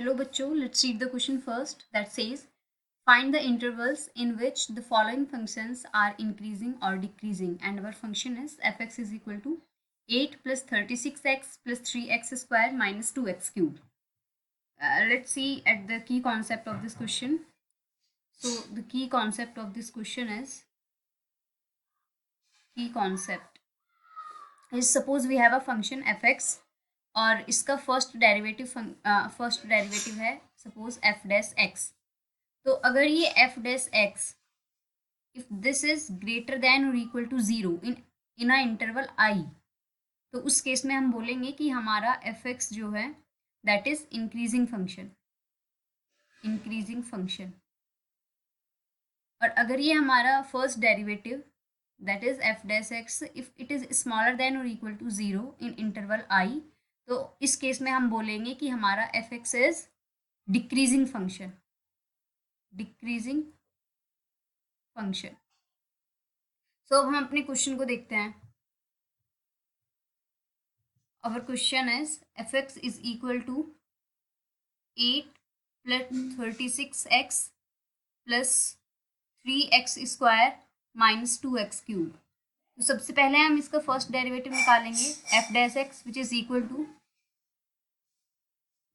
Hello बच्चों, let's read the question first that says find the intervals in which the following functions are increasing or decreasing, and our function is fx is equal to 8 plus 36x plus 3x square minus 2x cube. Let's see at the key concept of this question. So the key concept of this question is suppose we have a function fx और इसका first derivative है suppose f dash x. तो अगर ये f dash x if this is greater than और equal to zero in a interval I, तो उस case में हम बोलेंगे कि हमारा एफ एक्स जो है दैट इज इंक्रीजिंग फंक्शन. और अगर ये हमारा first derivative that is f dash x if it is smaller than और equal to zero in interval I, तो इस केस में हम बोलेंगे कि हमारा f x is decreasing function. So अब हम अपने क्वेश्चन को देखते हैं. Our question is f x is equal to 8 plus 36x plus 3x square minus 2x cube. तो सबसे पहले हम इसका फर्स्ट डेरिवेटिव निकालेंगे F dash X which is equal to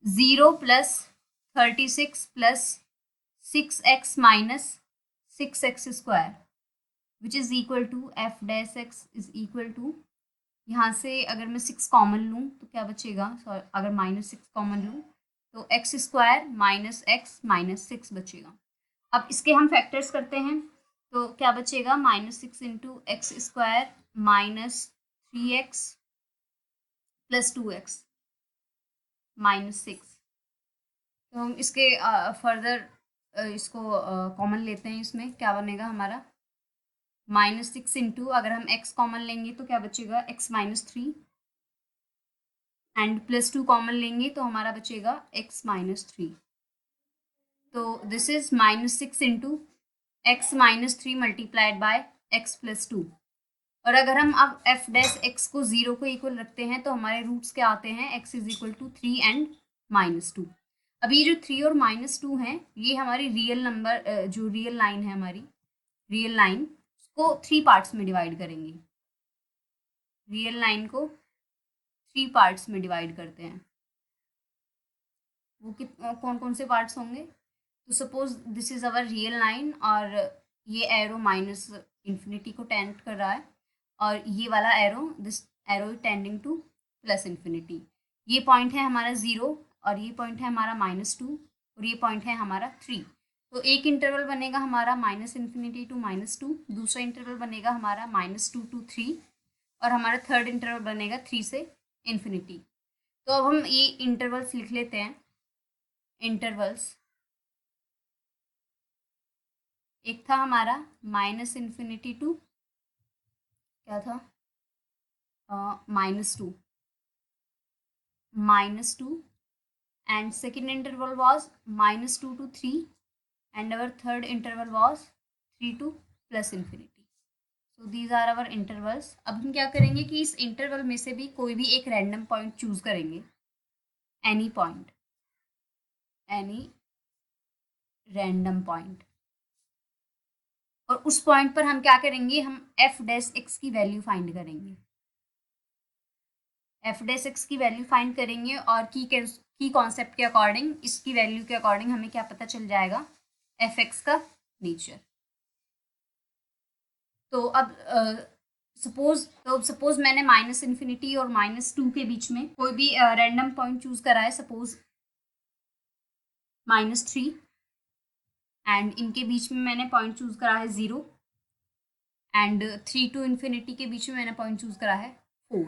0 plus 36 plus 6x minus 6x square which is equal to F dash X is equal to, यहाँ से अगर मैं 6 कॉमन लूँ तो क्या बचेगा, सॉरी अगर माइनस 6 कॉमन लूँ तो x square minus x minus 6 बचेगा. अब इसके हम फैक्टर्स करते हैं तो क्या बचेगा, minus 6 into x square minus 3x plus 2x minus 6. तो हम इसके फर्दर इसको कॉमन लेते हैं. इसमें क्या बनेगा हमारा माइनस 6 इंटू, अगर हम x कॉमन लेंगे तो क्या बचेगा x minus 3 and plus 2 common लेंगे तो हमारा बचेगा x माइनस 3. तो this is minus 6 into x minus 3 multiplied by x plus 2. और अगर हम अब एफ डैश एक्स को 0 को इक्वल रखते हैं तो हमारे रूट्स क्या आते हैं, x is equal to 3 and minus 2. अब ये जो 3 और माइनस 2 हैं ये हमारी रियल नंबर जो रियल लाइन है हमारी रियल लाइन को 3 पार्ट्स में डिवाइड करेंगे. रियल लाइन को 3 पार्ट्स में डिवाइड करते हैं. वो कौन कौन से पार्ट्स होंगे, तो suppose this is our real line और ये एरो माइनस इन्फिनिटी को टेंड कर रहा है और ये वाला arrow this arrow tending two plus infinity. ये पॉइंट है हमारा 0 और ये पॉइंट है हमारा माइनस 2 और ये पॉइंट है हमारा 3. तो एक इंटरवल बनेगा हमारा माइनस इन्फिनिटी टू माइनस 2, दूसरा इंटरवल बनेगा हमारा माइनस 2 टू 3 और हमारा थर्ड इंटरवल बनेगा 3 से इन्फिनिटी. तो अब हम ये इंटरवल्स लिख लेते हैं. इंटरवल्स एक था हमारा माइनस इन्फिनिटी टू क्या था minus two and second interval was minus 2 to 3 and our third interval was 3 to plus infinity. So these are our intervals. अब हम क्या करेंगे कि इस इंटरवल में से भी कोई भी एक रैंडम पॉइंट चूज करेंगे, एनी रैंडम पॉइंट. और उस पॉइंट पर हम क्या करेंगे, हम एफ डैश एक्स की वैल्यू फाइंड करेंगे. एफ डैश एक्स की वैल्यू फाइंड करेंगे और की कॉन्सेप्ट के अकॉर्डिंग इसकी वैल्यू के अकॉर्डिंग हमें क्या पता चल जाएगा, एफ एक्स का नेचर. तो अब सपोज मैंने माइनस इन्फिनिटी और माइनस 2 के बीच में कोई भी रैंडम पॉइंट चूज करा है, सपोज माइनस 3 एंड इनके बीच में मैंने पॉइंट चूज करा है 0 एंड 3 to इन्फिनिटी के बीच में मैंने पॉइंट चूज करा है 4.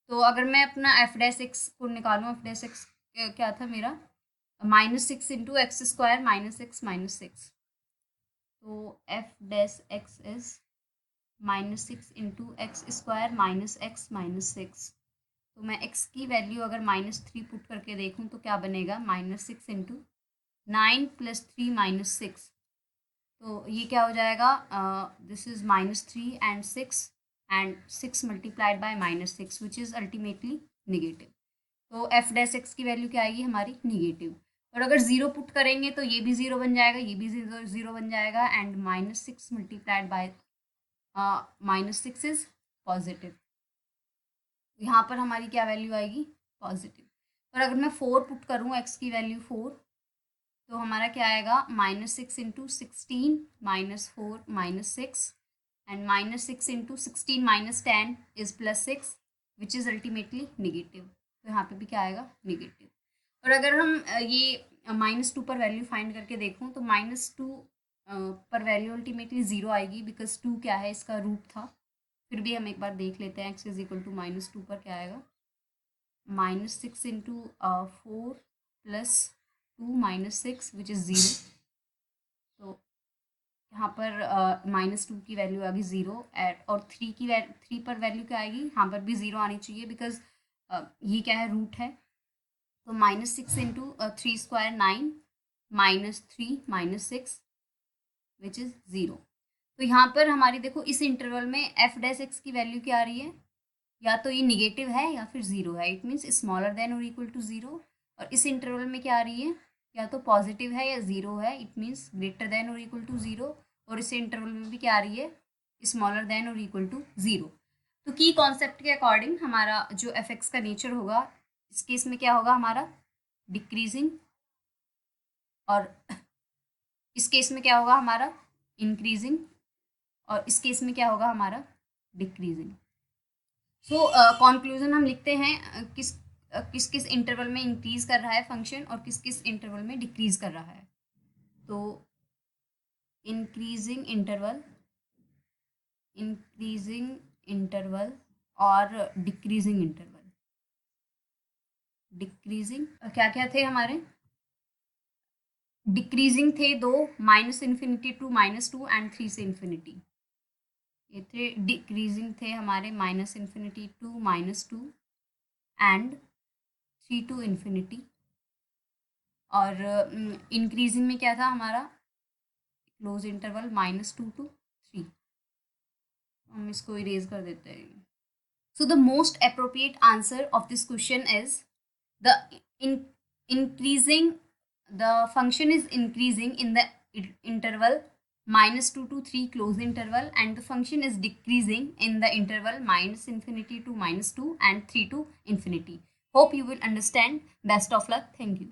तो अगर मैं अपना एफ डैश एक्स को निकालूँ, एफ डैश एक्स क्या था मेरा minus 6 into x square minus x minus 6. तो F dash X is minus 6 into x square minus x minus 6. तो मैं एक्स की वैल्यू अगर माइनस 3 पुट करके देखूँ तो क्या बनेगा, माइनस 6 इंटू 9 प्लस 3 माइनस 6. तो ये क्या हो जाएगा, this is minus 3 and 6 multiplied by minus 6 which is ultimately negative. तो एफ डैश एक्स की वैल्यू क्या आएगी हमारी, निगेटिव. और अगर 0 पुट करेंगे तो ये भी 0 बन जाएगा, ये भी 0 बन जाएगा, and -6 multiplied by -6 is positive. यहाँ पर हमारी क्या वैल्यू आएगी, पॉजिटिव। और अगर मैं 4 पुट करूँ, x की वैल्यू 4, तो हमारा क्या आएगा, -6 into 16 -4 -6, and -6 into 16 -10 is +6 which is ultimately negative. तो यहाँ पे भी क्या आएगा, निगेटिव। और अगर हम ये -2 पर वैल्यू फाइंड करके देखूँ तो -2 पर वैल्यू अल्टीमेटली 0 आएगी, बिकॉज 2 क्या है, इसका रूट था। फिर भी हम एक बार देख लेते हैं, x इज इक्वल टू -2 पर क्या आएगा, -6 इंटू 4 प्लस 2 -6 विच इज़ 0। तो यहाँ पर -2 की वैल्यू आ गई 0 एट, और 3 पर वैल्यू क्या आएगी, यहाँ पर भी 0 आनी चाहिए, बिकॉज ये क्या है, रूट है। तो -6 इंटू 3 स्क्वायर 9 -3 -6 विच इज़ 0। तो यहाँ पर हमारी देखो इस इंटरवल में f' की वैल्यू क्या आ रही है, या तो ये निगेटिव है या फिर 0 है, इट मीन्स स्मॉलर देन और इक्वल टू 0। और इस इंटरवल में क्या आ रही है, या तो पॉजिटिव है या 0 है, इट मीन्स ग्रेटर देन और इक्वल टू 0। और इस इंटरवल में भी क्या आ रही है, स्मॉलर देन और इक्वल टू 0। तो की कॉन्सेप्ट के अकॉर्डिंग हमारा जो f(x) का नेचर होगा, इस केस में क्या होगा हमारा, डिक्रीजिंग, और इस केस में क्या होगा हमारा, इंक्रीजिंग, और इस केस में क्या होगा हमारा, डिक्रीजिंग। सो कॉन्क्लूजन हम लिखते हैं, किस किस इंटरवल में इंक्रीज कर रहा है फंक्शन और किस किस इंटरवल में डिक्रीज कर रहा है। तो इंक्रीजिंग इंटरवल और डिक्रीजिंग इंटरवल। डिक्रीजिंग क्या क्या थे हमारे, डिक्रीजिंग थे 2, -∞ टू -2 एंड 3 से इन्फिनिटी। ये थे डिक्रीजिंग थे हमारे -∞ टू -2 एंड 3 टू इन्फिनिटी। और इंक्रीजिंग में क्या था हमारा, क्लोज इंटरवल -2 टू 3। हम इसको इरेज कर देते हैं। So the most appropriate answer of this question is the increasing, the function is increasing in the interval -2 to 3 close interval, and the function is decreasing in the interval -∞ to -2 and 3 to infinity. Hope you will understand. Best of luck. Thank you.